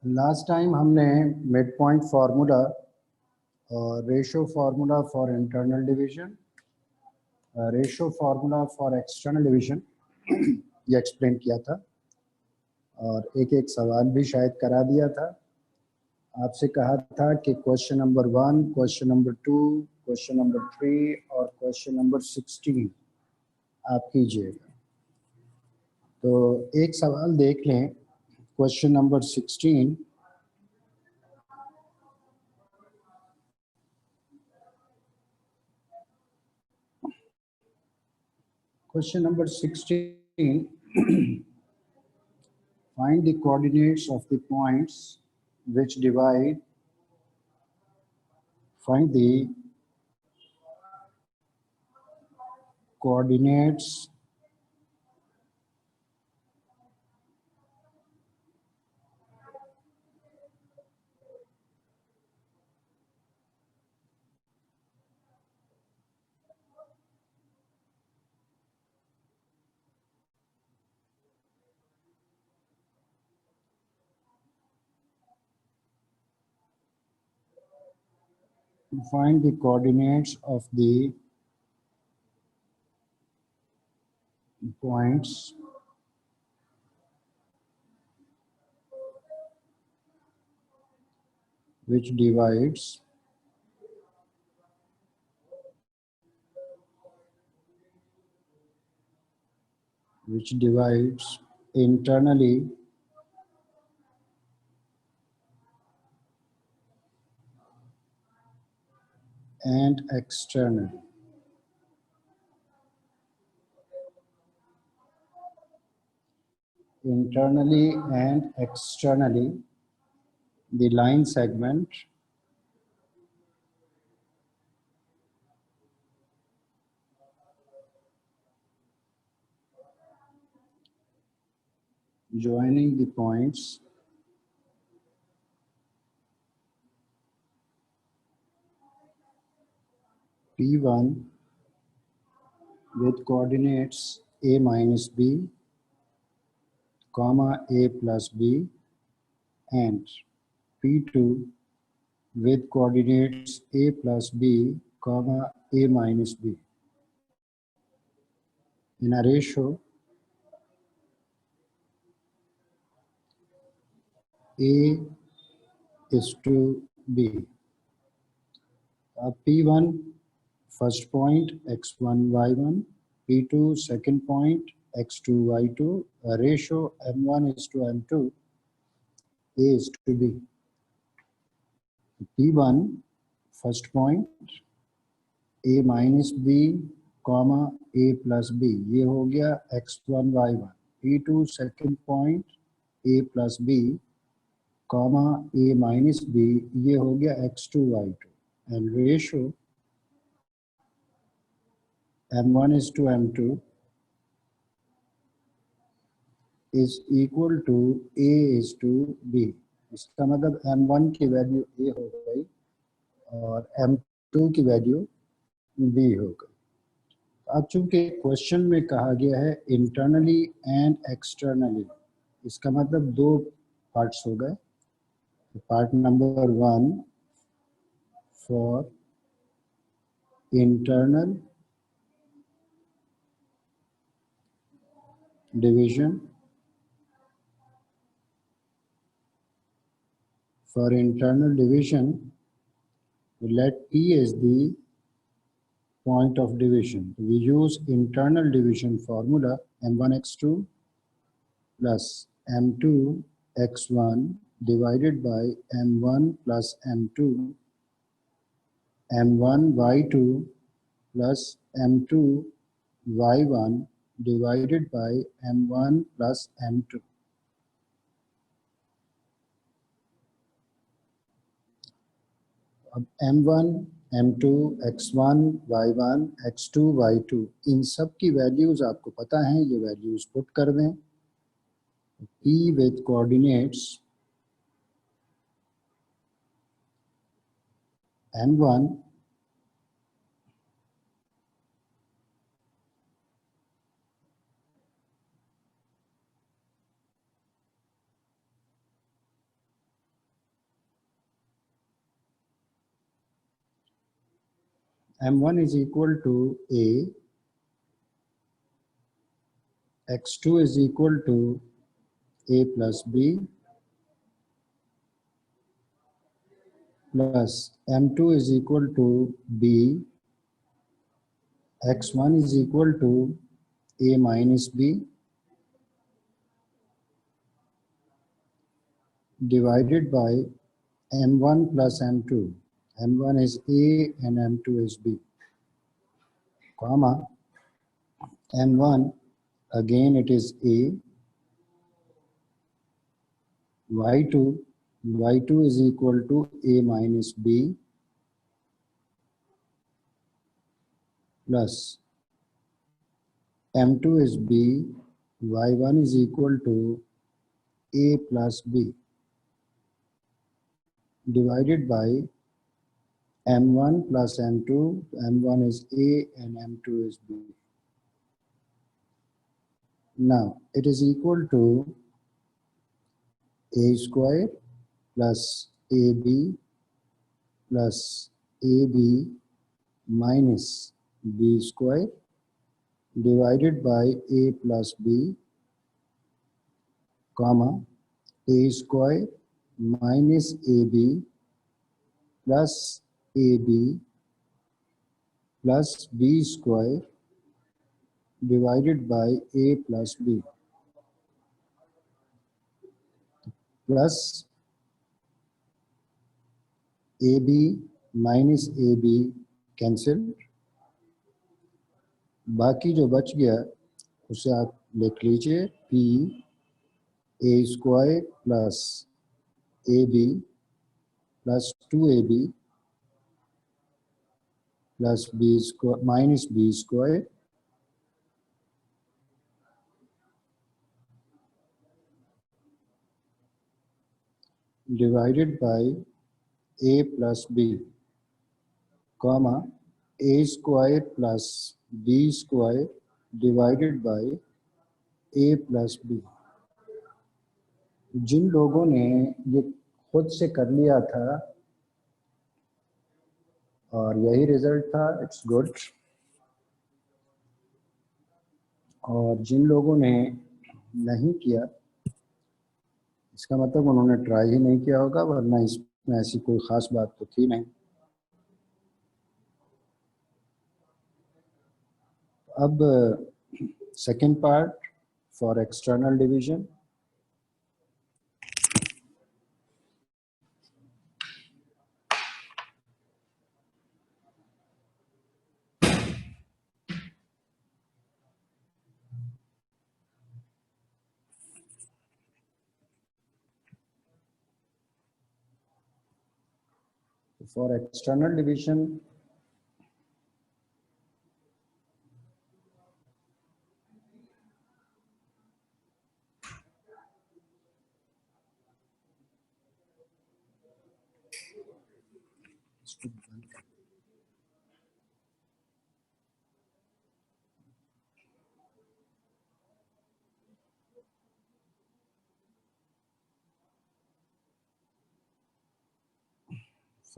Last time हमने mid point formula और ratio formula for internal division, ratio formula for external division ये explain किया था और एक एक सवाल भी शायद करा दिया था। आपसे कहा था कि question number 1, question number 2, question number 3 और क्वेश्चन नंबर 16 आप कीजिएगा। तो एक सवाल देख लें, question number 16। Question number 16. Find the coordinates of the points which divide. Find the coordinates find the coordinates of the points which divides internally and externally. Internally and externally, the line segment joining the points P1 with coordinates a minus b, comma a plus b, and P2 with coordinates a plus b, comma a minus b in a ratio a is to b. P1 first point x1 y1, P2 second point x2 y2, a ratio m1 is to m2, a is to b. P1 first point a minus b, comma a plus b, ये हो गया x1 y1. P2 second point a plus b, comma a minus b, ये हो गया x2 y2. And ratio m1 is to m2 is equal to a is to b. इसका मतलब m1 की value a हो गई और m2 की वैल्यू b हो गई। अब चूंकि क्वेश्चन में कहा गया है इंटरनली एंड एक्सटर्नली, इसका मतलब दो पार्ट्स हो गए। Part number 1 for internal division, for internal division, let P as the point of division. We use internal division formula m1x2 plus m2x1 divided by m1 plus m2, m1y2 plus m2y1 divided by m1 plus m2. अब m1, m2, x1, y1, x2, y2 इन सब की values आपको पता है, ये values put कर दें। P with coordinates m1 M1 is equal to A, X2 is equal to A plus B plus M2 is equal to B, X1 is equal to A minus B divided by M1 plus M2. M1 is A and M2 is B, comma, M1, again it is A, Y2 is equal to A minus B plus M2 is B, Y1 is equal to A plus B divided by M1 plus M2, M1 is A and M2 is B. Now it is equal to A square plus AB plus AB minus B square divided by A plus B, comma, A square minus AB plus AB plus B square divided by A plus B plus AB minus AB cancel, बाकी जो बच गया उसे आप लिख लीजिए P A square plus AB plus 2AB plus B square minus B square divided by A plus B, comma, A square plus B square divided by A plus B. जिन लोगों ने ये खुद से कर लिया था और यही रिजल्ट था, इट्स गुड, और जिन लोगों ने नहीं किया इसका मतलब उन्होंने ट्राई ही नहीं किया होगा, वरना इसमें ऐसी कोई ख़ास बात तो थी नहीं। अब second part for external division.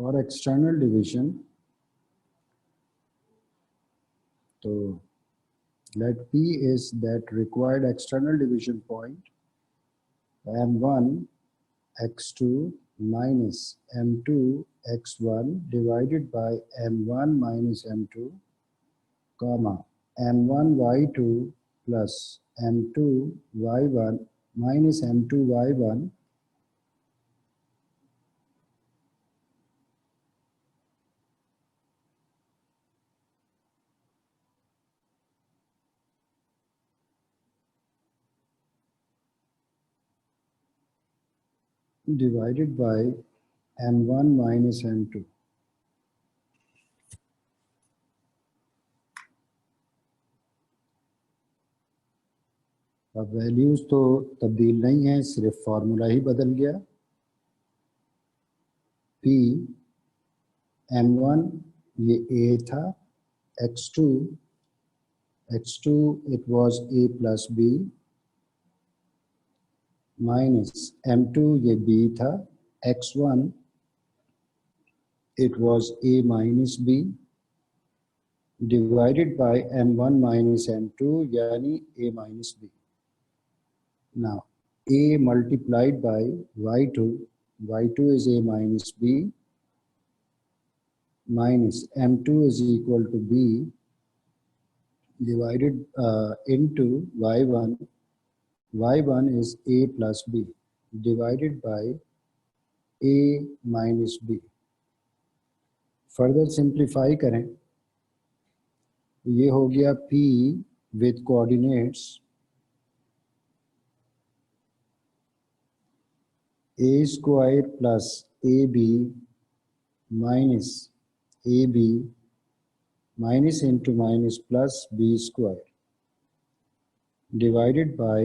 For external division, so let P is that required external division point M1 x2 minus M2 x1 divided by M1 minus M2, comma, M1 y2 plus M2 y1 minus M2 y1 divided by M1 minus M2. अब values तो तब्दील नहीं है, सिर्फ formula ही बदल गया। P M1 ये A था, x2 it was A plus B minus M2 ये B था, x1 it was A minus B divided by m1 minus m2 यानी a minus b. Now a multiplied by y2, y2 is a minus b minus m2 is equal to b divided into y1, y1 is a plus b divided by a minus b. Further simplify करें तो ये हो गया p with coordinates a square plus a b minus a b minus into minus plus b square divided by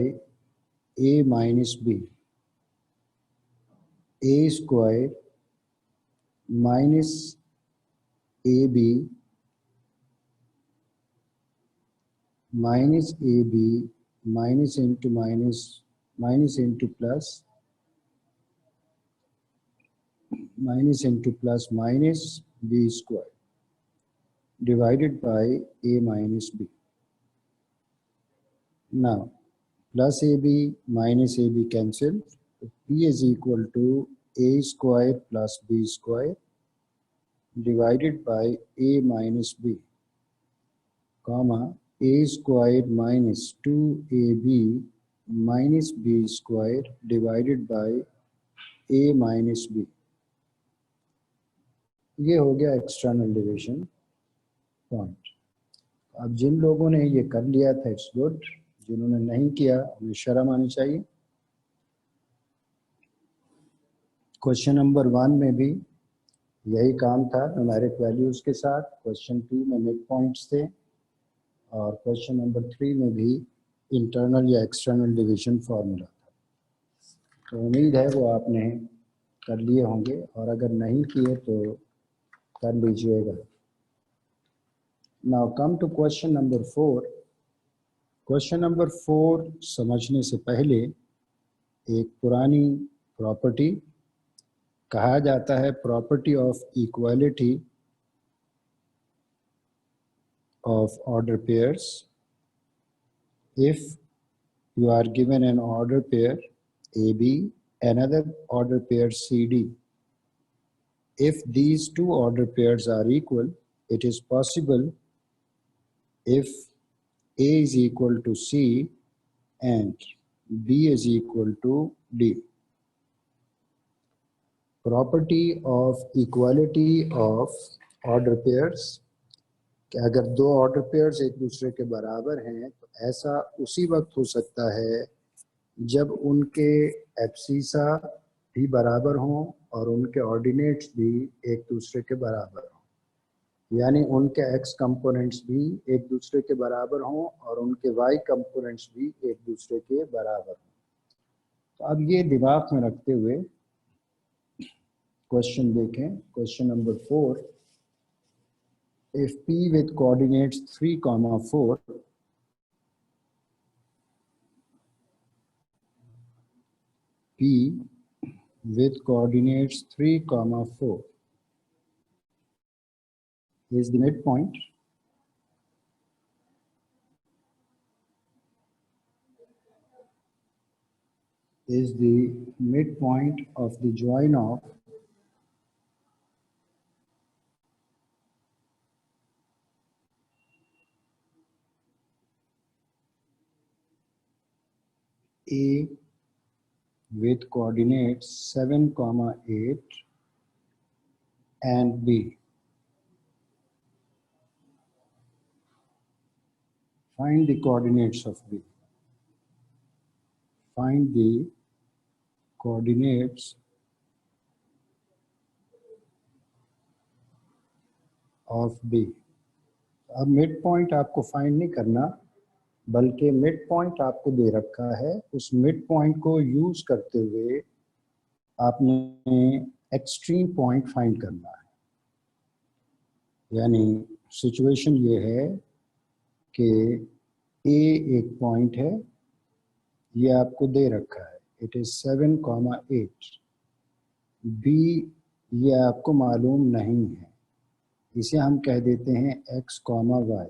a minus b, a square minus a b minus a b minus into minus minus into plus minus b square divided by a minus b. Now plus ab minus ab cancel. P is equal to a square plus b square divided by a minus b comma a square minus 2ab minus b square divided by a minus b. ये हो गया external division point. अब जिन लोगों ने ये कर लिया था इट्स गुड, जिन्होंने नहीं किया उन्हें शर्म आनी चाहिए. क्वेश्चन नंबर 1 में भी यही काम था न्यूमेरिक वैल्यूज के साथ. क्वेश्चन 2 में मिड पॉइंट्स थे और क्वेश्चन नंबर 3 में भी इंटरनल या एक्सटर्नल डिवीजन फार्मूला था. तो उम्मीद है वो आपने कर लिए होंगे और अगर नहीं किए तो कर लीजिएगा. Now come to question number 4. Question number 4 समझने से पहले एक पुरानी प्रॉपर्टी कहा जाता है property of equality of order pairs. If you are given an order pair AB, another order pair CD. If these two order pairs are equal, it is possible if A is equal to C and B is equal to D. Property of equality of order pairs. कि अगर दो order pairs एक दूसरे के बराबर हैं तो ऐसा उसी वक्त हो सकता है जब उनके एब्सीसा भी बराबर हों और उनके ऑर्डिनेट्स भी एक दूसरे के बराबर हों. यानी उनके एक्स कंपोनेंट्स भी एक दूसरे के बराबर हों और उनके वाई कंपोनेंट्स भी एक दूसरे के बराबर हों. तो अब ये दिमाग में रखते हुए क्वेश्चन देखें. Question number 4. If P with coordinates 3, 4 P with coordinates 3, 4 is the midpoint, is the midpoint of the join of A with coordinates 7, 8 and B. Find the coordinates of B. Find the coordinates of B. अब mid point आपको find नहीं करना बल्कि mid point आपको दे रखा है. उस mid point को यूज करते हुए आपने एक्सट्रीम पॉइंट फाइंड करना है. यानी सिचुएशन ये है कि ए एक पॉइंट है, ये आपको दे रखा है, इट इज 7, 8. बी ये आपको मालूम नहीं है, इसे हम कह देते हैं x, y।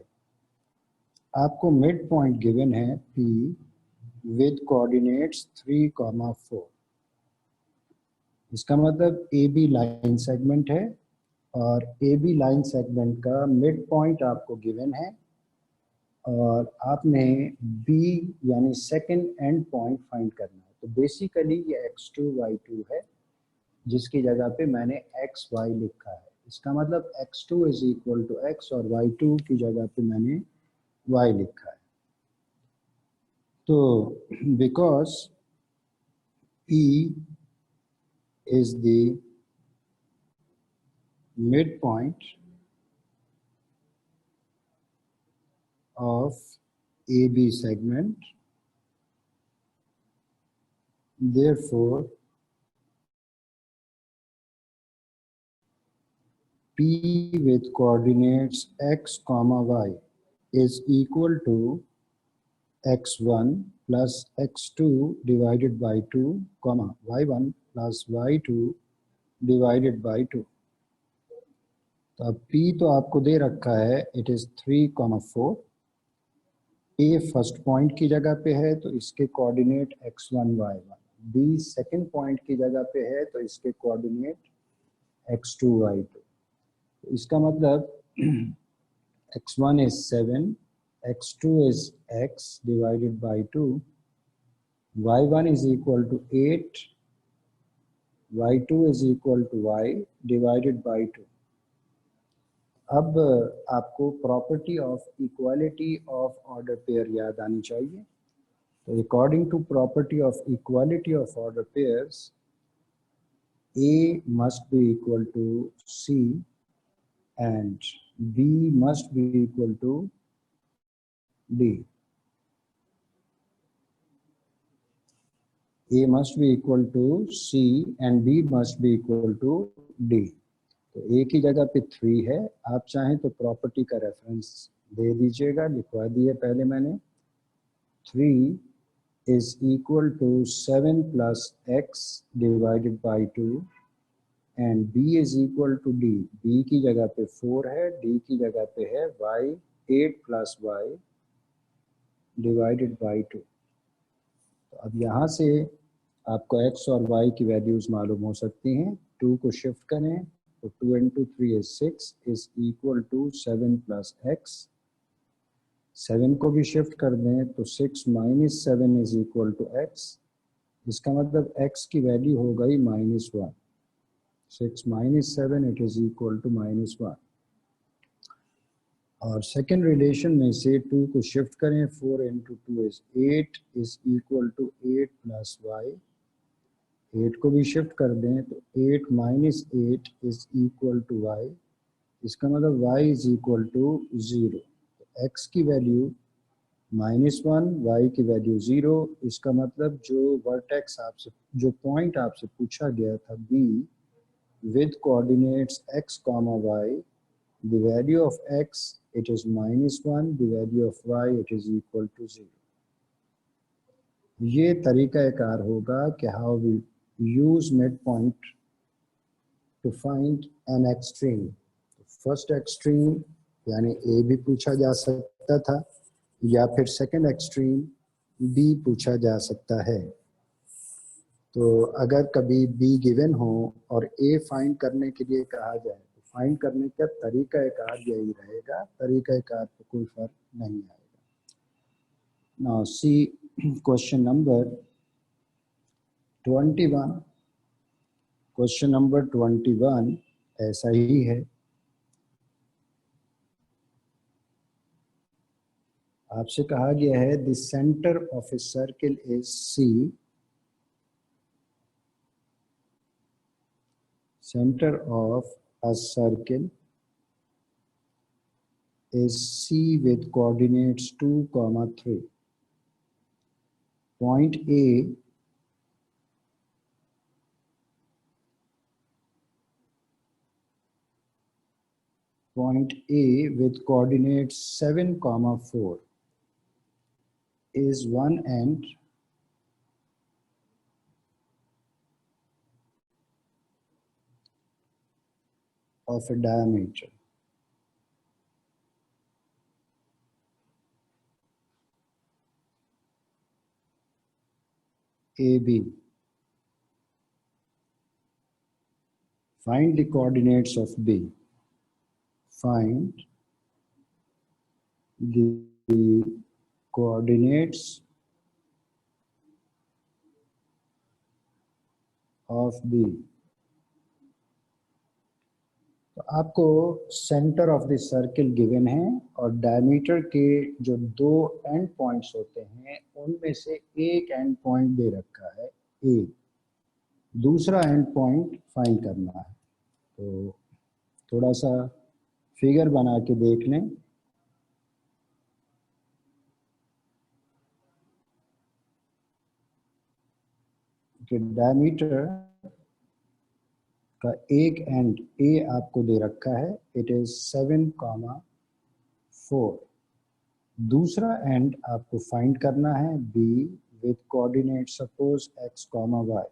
आपको मिड पॉइंट गिवन है P विद कोऑर्डिनेट्स 3, 4। इसका मतलब AB लाइन सेगमेंट है और AB लाइन सेगमेंट का मिड पॉइंट आपको गिवन है और आपने B यानी सेकंड एंड पॉइंट फाइंड करना है। तो बेसिकली ये x2 y2 है जिसकी जगह पे मैंने xy लिखा है। इसका मतलब x2 is equal to x और y2 की जगह पे मैंने y लिखा है। तो because P is the midpoint of AB segment, therefore P with coordinates x, y is equal to x1 plus x2 divided by 2, y1 plus y2 divided by 2। तो अब P तो आपको दे रखा है, it is 3, 4। A first point की जगह पे है तो इसके coordinate x1, y1। B second point की जगह पे है तो इसके कोऑर्डिनेट x2, y2। तो इसका मतलब x1 is 7, x2 is x divided by 2, y1 is equal to 8, y2 is equal to y divided by 2। अब आपको property of equality of order pair याद आनी चाहिए। तो according to property of equality of order pairs, A must be equal to C and B must be equal to D। A must be equal to C and B must be equal to D। तो A की जगह पे 3 है, आप चाहें तो property का reference दे दीजिएगा, लिखवा दिए पहले मैंने। 3 is equal to 7 plus x divided by 2 and B is equal to D। B की जगह पे 4 है, D की जगह पे है y, 8 plus y divided by 2। तो अब यहाँ से आपको x और y की वैल्यूज मालूम हो सकती हैं। 2 को शिफ्ट करें तो 2 into 3 is 6 is equal to 7 plus x। 7 को भी शिफ्ट कर दें तो 6 minus 7 is equal to x। इसका मतलब x की वैल्यू हो गई -1। 6 minus 7 it is equal to -1। और सेकेंड रिलेशन में से 2 को शिफ्ट करें, 4 into 2 is 8 is equal to 8 plus y। 8 को भी शिफ्ट कर दें तो 8 minus 8 is equal to y। इसका मतलब y is equal to 0। तो x की वैल्यू -1, y की वैल्यू 0। इसका मतलब जो वर्टेक्स आपसे, जो पॉइंट आपसे पूछा गया था B with coordinates x, y, the value of x it is -1, the value of y it is equal to 0। ये तरीक़ाकार होगा कि how we use midpoint to find an extreme। First extreme यानी A भी पूछा जा सकता था या फिर सेकंड एक्सट्रीम B पूछा जा सकता है। तो अगर कभी B गिवन हो और A फाइंड करने के लिए कहा जाए तो फाइंड करने का तरीक़ाकार यही रहेगा, तरीक़ाकार पे कोई फर्क नहीं आएगा। Now see question number 21। Question number 21 ऐसा ही है। आपसे कहा गया है the centre of a circle is C। Center of a circle is C with coordinates 2, 3। Point A with coordinates 7, 4 is one end of a diameter AB. Find the coordinates of B. Find the coordinates of B. तो आपको centre of the circle given है और diameter के जो दो and points होते हैं उनमें से एक एंड पॉइंट दे रखा है ए, दूसरा एंड पॉइंट फाइंड करना है। तो थोड़ा सा फिगर बना के देख लें। कि डायमीटर का एक एंड ए आपको दे रखा है, इट इज 7,4। दूसरा एंड आपको फाइंड करना है be with coordinate suppose x, y,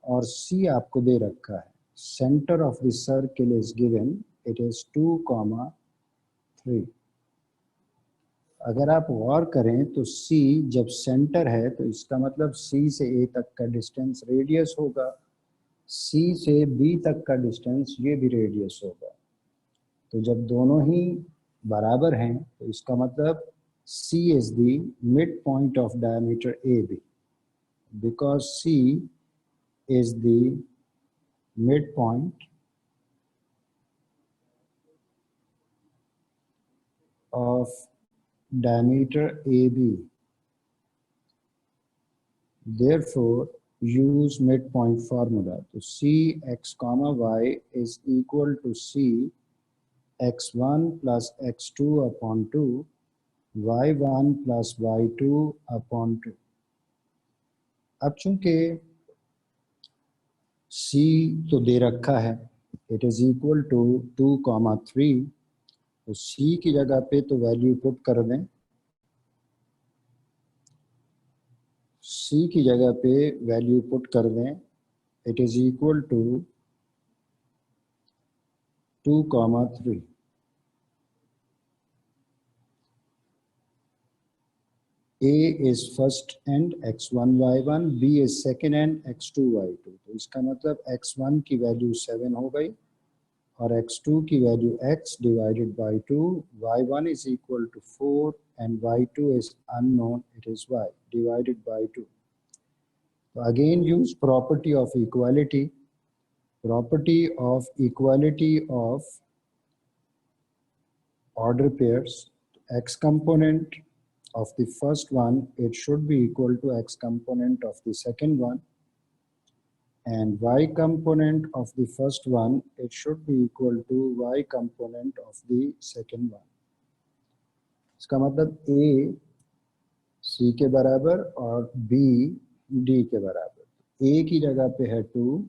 और सी आपको दे रखा है। Centre of the circle is given, it is 2,3। अगर आप गौर करें तो C जब सेंटर है तो इसका मतलब C से A तक का डिस्टेंस रेडियस होगा, C से B तक का डिस्टेंस ये भी रेडियस होगा। तो जब दोनों ही बराबर हैं तो इसका मतलब C is the midpoint of diameter AB, because C is the midpoint of diameter AB. Therefore, use midpoint formula. So C x comma y is equal to C x1 plus x2 upon 2, y1 plus y2 upon 2. अब चूंकि C तो दे रखा है, it is equal to 2,3, तो C की जगह पे तो वैल्यू पुट कर दें। C की जगह पे वैल्यू पुट कर दें, it is equal to 2,3। A is first end x1 y1, B is second end x2 y2। तो इसका मतलब x1 की वैल्यू 7 हो गई और x2 की value x divided by 2, y1 is equal to 4 and y2 is unknown, it is y divided by 2. So again use property of equality. Property of equality of order pairs. X component of the first one, it should be equal to x component of the second one, and y component of the first one, it should be equal to y component of the second one. इसका मतलब A C के बराबर और B D के बराबर। A की जगह पे है 2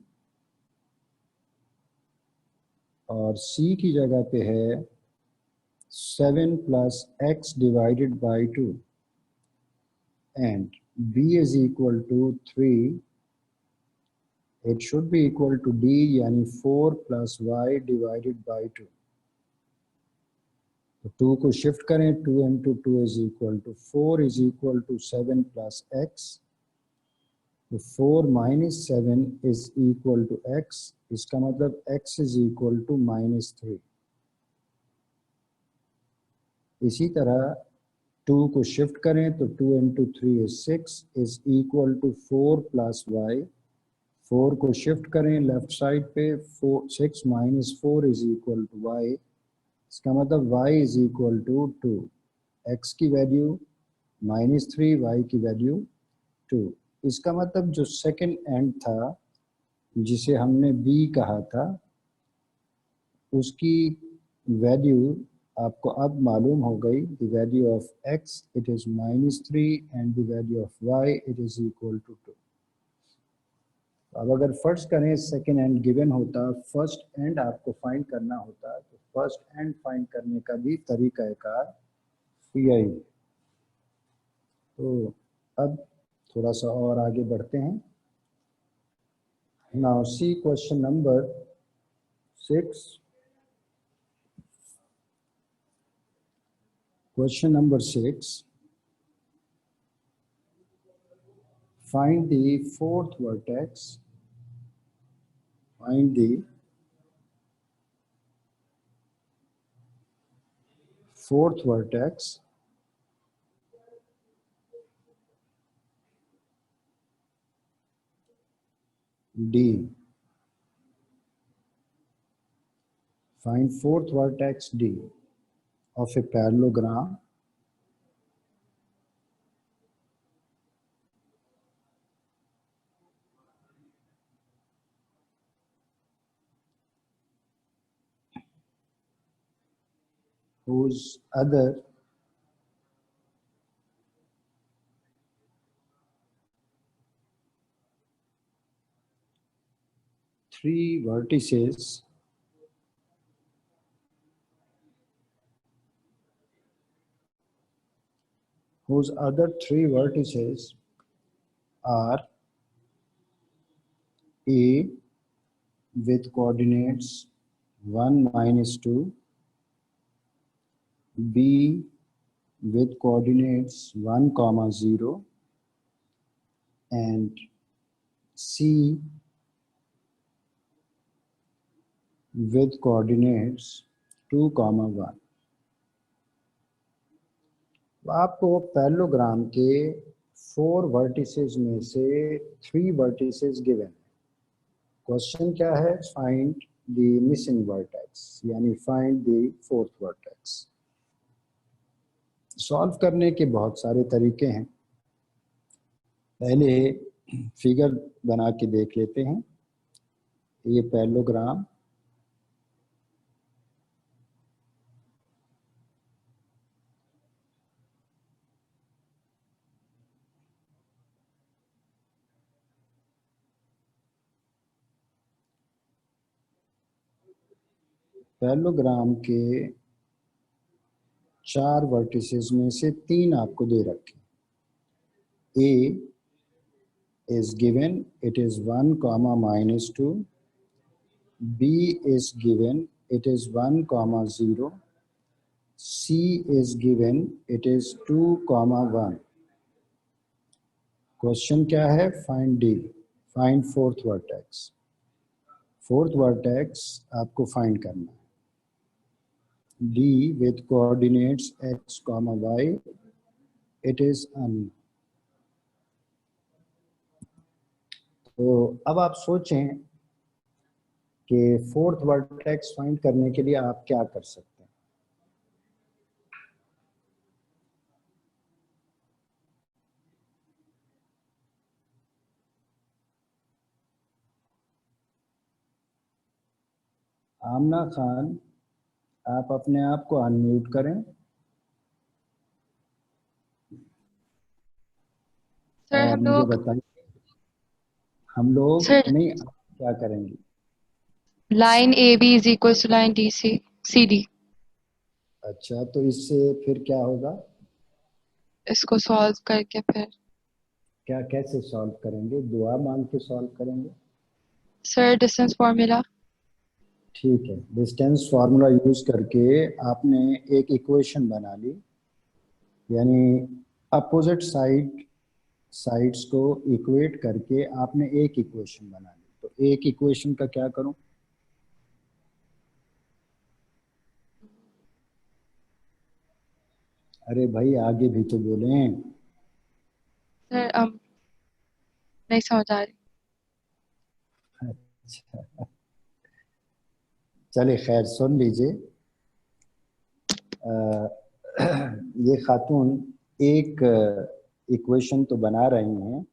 और C की जगह पे है 7 plus x divided by 2, and B is equal to 3, it should be equal to D यानी 4 plus y divided by 2. तो 2 को शिफ्ट करें, 2 into 2 is equal to 4 is equal to 7 plus x. तो 4 minus 7 is equal to x, इसका मतलब x is equal to -3। इसी तरह 2 को शिफ्ट करें तो 2 into 3 is 6 is equal to 4 plus y। 4 को शिफ्ट करें लेफ्ट साइड पे, 6 minus 4 is equal to y, इसका मतलब y is equal to 2। x की वैल्यू -3, y की वैल्यू 2। इसका मतलब जो सेकंड एंड था जिसे हमने b कहा था उसकी वैल्यू आपको अब मालूम हो गई। The value of x it is -3 and the value of y it is equal to 2। अब अगर फर्ज करें सेकेंड एंड गिवन होता, फर्स्ट एंड आपको फाइंड करना होता, तो फर्स्ट एंड फाइंड करने का भी तरीकाकार यही। तो अब थोड़ा सा और आगे बढ़ते हैं। Now see question number 6। Question number 6. find the fourth vertex, find the fourth vertex D. Find fourth vertex D of a parallelogram whose other three vertices are A with coordinates 1, -2, B with coordinates 1, 0, and C with coordinates 2, 1. आपको parallelogram के 4 vertices में से 3 vertices given. Question क्या है? Find the missing vertex, यानी find the fourth vertex. Solve करने के बहुत सारे तरीके हैं। पहले फिगर बना के देख लेते हैं। ये पैरेललोग्राम पैरेललोग्राम के 4 वर्टिसेस में से 3 आपको दे रखे। A is given, it is 1, -2. B is given, it is 1, 0. C is given, it is 2, 1. Question क्या है? Find D, find fourth vertex. Fourth vertex आपको फाइंड करना है। D with coordinates x, y, it is unknown। तो अब आप सोचें कि फोर्थ वर्टेक्स फाइंड करने के लिए आप क्या कर सकते हैं। आमना खान, आप अपने आप को अनम्यूट करें। सर और मुझे बताइए हम लोग नहीं क्या करेंगे। Line AB is equal to line CD। अच्छा, तो इससे फिर क्या होगा? इसको सॉल्व करके फिर क्या कैसे सॉल्व करेंगे? दुआ मांग के सॉल्व करेंगे। Sir distance formula. ठीक है, डिस्टेंस फार्मूला यूज करके आपने एक इक्वेशन बना ली, यानी अपोजिट साइड्स को इक्वेट करके आपने एक इक्वेशन बना ली। तो एक इक्वेशन का क्या करूं? अरे भाई आगे भी तो बोलें। सर नहीं समझ आ रही। अच्छा चले खैर, सुन लीजिए। ये खातून एक इक्वेशन तो बना रही हैं,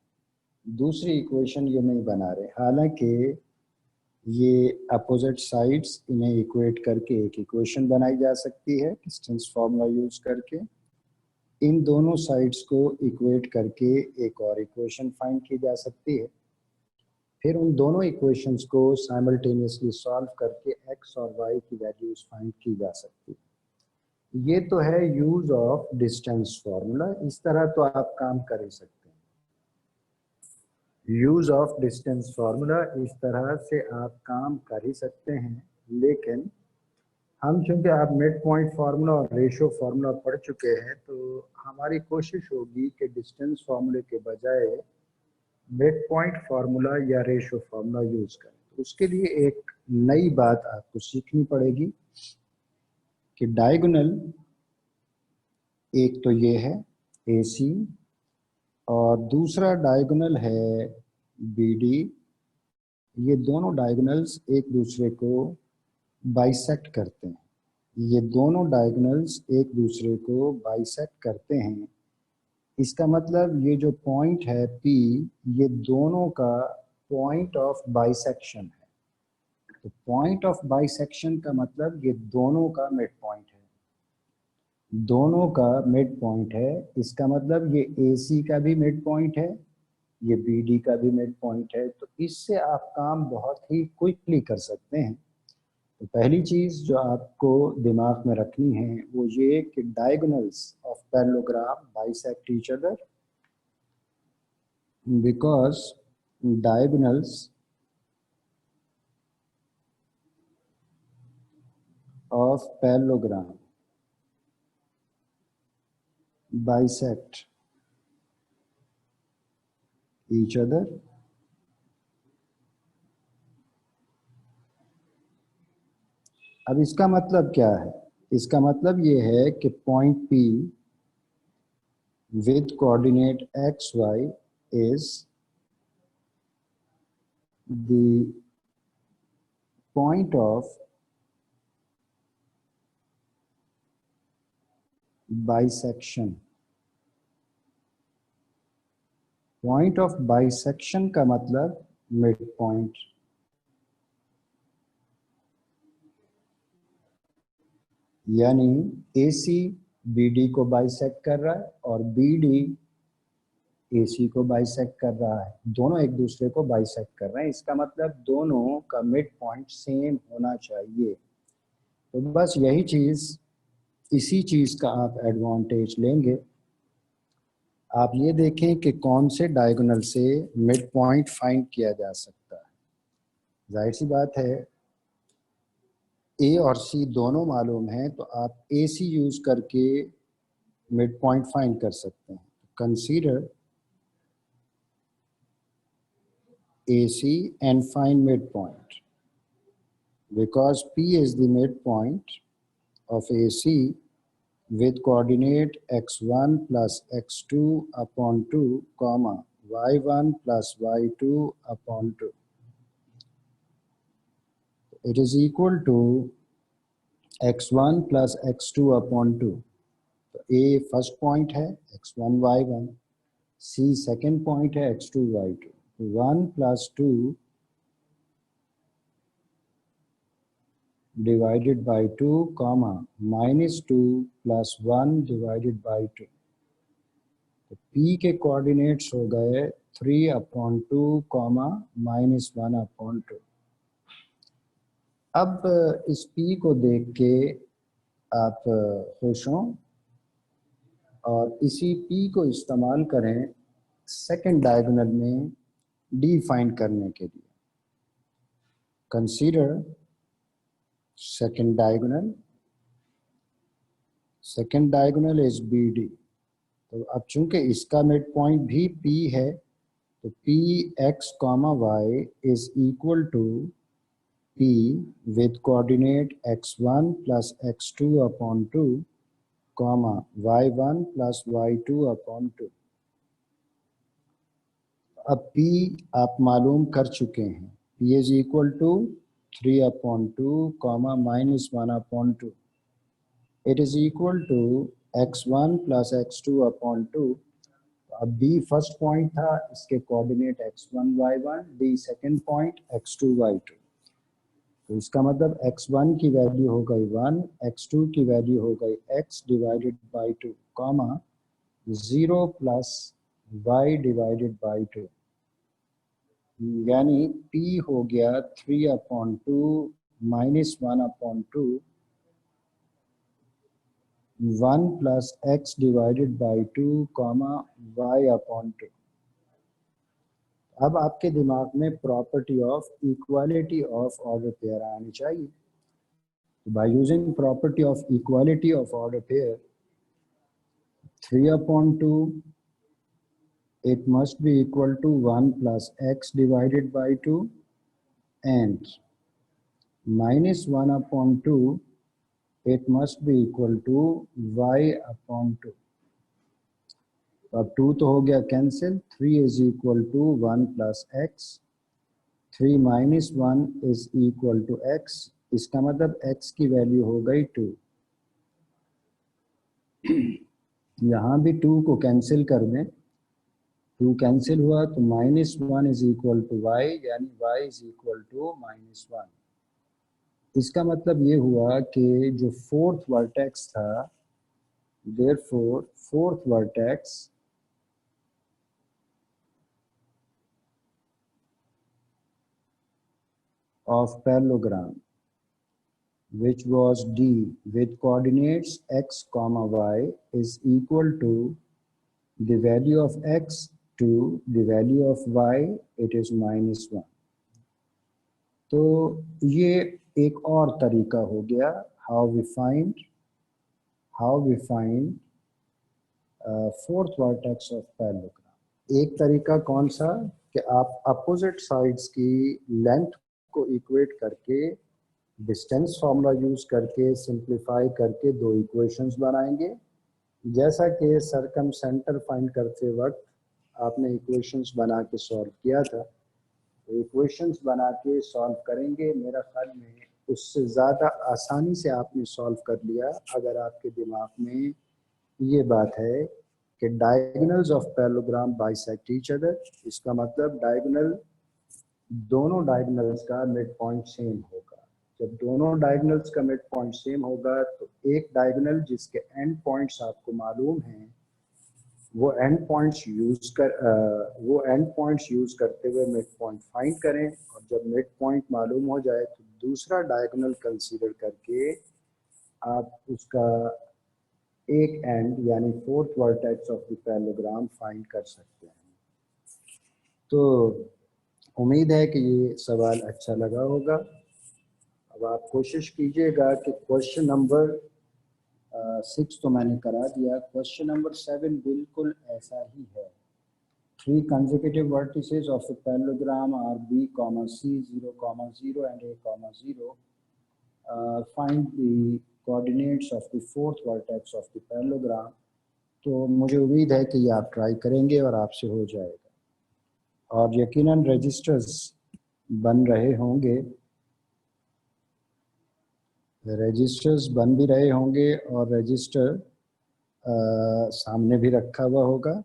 दूसरी इक्वेशन ये नहीं बना रहे। हालांकि ये अपोजिट साइड्स, इन्हें इक्वेट करके एक इक्वेशन बनाई जा सकती है डिस्टेंस फार्मूला यूज करके। इन दोनों साइड्स को इक्वेट करके एक और इक्वेशन फाइंड की जा सकती है। फिर उन दोनों इक्वेशंस को साइमल्टेनियसली सॉल्व करके एक्स और वाई की वैल्यूज फाइंड की जा सकती है। ये तो है यूज ऑफ डिस्टेंस फार्मूला। इस तरह तो आप काम कर ही सकते हैं। यूज ऑफ डिस्टेंस फार्मूला इस तरह से आप काम कर ही सकते हैं, लेकिन हम चूंकि आप मिड पॉइंट फार्मूला और रेशियो फार्मूला पढ़ चुके हैं, तो हमारी कोशिश होगी कि डिस्टेंस फार्मूले के बजाय मिड पॉइंट फार्मूला या रेशो फार्मूला यूज करें, तो उसके लिए एक नई बात आपको सीखनी पड़ेगी कि डायगोनल एक तो ये है AC और दूसरा डायगोनल है BD। ये दोनों डायगोनल्स एक दूसरे को बाइसेक्ट करते हैं। ये दोनों डायगोनल्स एक दूसरे को बाइसेक्ट करते हैं। इसका मतलब ये जो पॉइंट है P, ये दोनों का पॉइंट ऑफ बाइसेक्शन है। तो पॉइंट ऑफ बाइसेक्शन का मतलब ये दोनों का मिड पॉइंट है, दोनों का मिड पॉइंट है। इसका मतलब ये AC का भी मिड पॉइंट है, ये BD का भी मिड पॉइंट है। तो इससे आप काम बहुत ही क्विकली कर सकते हैं। तो पहली चीज जो आपको दिमाग में रखनी है वो ये कि diagonals of parallelogram bisect each other, because diagonals of parallelogram bisect each other. अब इसका मतलब क्या है? इसका मतलब ये है कि point P with coordinate x, y is the point of bisection। Point of bisection का मतलब मिड पॉइंट। यानी AC BD को बाइसेक्ट कर रहा है और BD AC को बाइसेक्ट कर रहा है, दोनों एक दूसरे को बाइसेक्ट कर रहे हैं। इसका मतलब दोनों का मिड पॉइंट सेम होना चाहिए। तो बस यही चीज, इसी चीज का आप एडवांटेज लेंगे। आप ये देखें कि कौन से डायगोनल से मिड पॉइंट फाइंड किया जा सकता है। जाहिर सी बात है A और C दोनों मालूम है, तो आप AC यूज करके मिड पॉइंट फाइंड कर सकते हैं। Consider AC and find midpoint. Because P is the midpoint of AC with coordinate x1 plus x2 upon 2, comma y1 plus y2 upon 2. It is equal to x1 plus x2 upon 2. तो A first point है x1 y1, C second point है x2 y2। 1 plus 2 divided by 2, comma minus 2 plus 1 divided by 2। तो P के coordinates हो गए 3/2, comma minus 1/2। अब इस P को देख के आप खुश हों और इसी P को इस्तेमाल करें सेकंड डायगोनल में D फाइंड करने के लिए। Consider second diagonal is BD। तो अब चूंकि इसका मिड पॉइंट भी P है, तो Px, y is equal to P with coordinate x1 plus x2 upon 2, comma y1 plus y2 upon 2। अब P आप मालूम कर चुके हैं, P is equal to 3/2, comma minus 1/2। It is equal to x1 plus x2 upon 2। अब B first point था, इसके coordinate x1 y1, D second point x2 y2। तो इसका मतलब x1 की वैल्यू हो गई 1, x2 की वैल्यू हो गई x divided by 2, comma 0 plus y divided by 2। यानी P हो गया 3/2 minus 1/2, 1 plus x divided by 2, comma y/2। अब आपके दिमाग में property of equality of order pair आनी चाहिए। By using property of equality of order pair, 3/2 it must be equal to 1 plus x divided by 2 and minus 1 upon 2, it must be equal to y upon 2. अब 2 तो हो गया cancel, 3 is equal to 1 plus x, 3 minus 1 is equal to x, इसका मतलब x की value हो गई 2। यहाँ भी 2 को कैंसिल कर दें, 2 कैंसिल हुआ तो minus 1 is equal to y, यानी y is equal to minus 1। इसका मतलब ये हुआ कि जो फोर्थ वर्टेक्स था, therefore fourth vertex of parallelogram, which was D with coordinates x comma y, is equal to the value of x to the value of y, it is minus 1। तो ये एक और तरीका हो गया how we find fourth vertex of parallelogram। एक तरीका कौन सा कि आप अपोजिट साइड्स की लेंथ को इक्वेट करके डिस्टेंस फार्मूला यूज करके सिंप्लीफाई करके दो इक्वेशंस बनाएंगे। जैसा कि सरकम सेंटर फाइंड करते वक्त आपने इक्वेशंस बना के सॉल्व किया था, तो इक्वेशंस बना के सॉल्व करेंगे, मेरा ख्याल में उससे ज़्यादा आसानी से आपने सॉल्व कर लिया अगर आपके दिमाग में ये बात है कि diagonals of parallelogram bisect each other. इसका मतलब डायगोनल, दोनों डायगोनल्स का मिड पॉइंट सेम होगा। जब दोनों डायगोनल्स का मिड पॉइंट सेम होगा तो एक डायगोनल जिसके एंड पॉइंट्स आपको मालूम हैं, वो एंड पॉइंट्स यूज करते हुए मिड पॉइंट फाइंड करें, और जब मिड पॉइंट मालूम हो जाए तो दूसरा डायगोनल कंसीडर करके आप उसका एक एंड यानी fourth vertex of the parallelogram find कर सकते हैं। तो उम्मीद है कि ये सवाल अच्छा लगा होगा। अब आप कोशिश कीजिएगा कि क्वेश्चन नंबर 6 तो मैंने करा दिया, क्वेश्चन नंबर 7 बिल्कुल ऐसा ही है। 3 consecutive vertices of a parallelogram are B, C, 0, 0 and A, 0. Find the coordinates of the fourth vertex of the parallelogram। तो मुझे उम्मीद है कि ये आप ट्राई करेंगे और आपसे हो जाएगा, और यकीनन रजिस्टर्स बन रहे होंगे, रजिस्टर्स बन भी रहे होंगे और रजिस्टर सामने भी रखा हुआ होगा।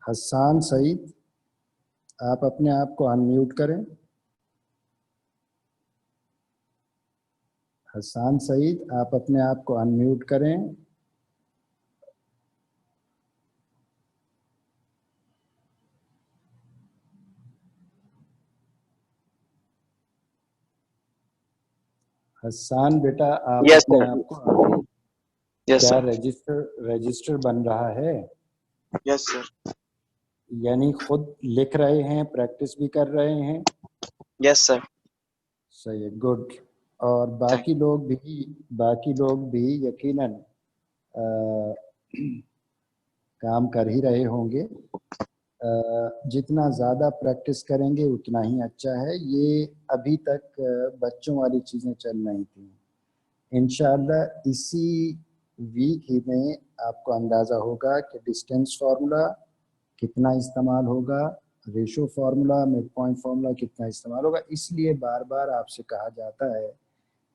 हसन सईद, आप अपने आप को अनम्यूट करें। हसन सईद, आप अपने आप को अनम्यूट करें। हसन बेटा, आप अपने आप को, क्या रजिस्टर बन रहा है? Yes sir. यानी खुद लिख रहे हैं, प्रैक्टिस भी कर रहे हैं? Yes sir. सही है, गुड। और बाकी लोग भी यकीनन काम कर ही रहे होंगे। जितना ज़्यादा प्रैक्टिस करेंगे उतना ही अच्छा है। ये अभी तक बच्चों वाली चीज़ें चल रही थी, इंशाअल्लाह इसी वीक ही में आपको अंदाज़ा होगा कि डिस्टेंस फार्मूला कितना इस्तेमाल होगा, ratio formula, mid point formula कितना इस्तेमाल होगा। इसलिए बार बार आपसे कहा जाता है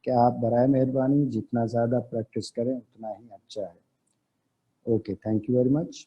कि आप बराए मेहरबानी जितना ज़्यादा प्रैक्टिस करें उतना ही अच्छा है। Okay, thank you very much.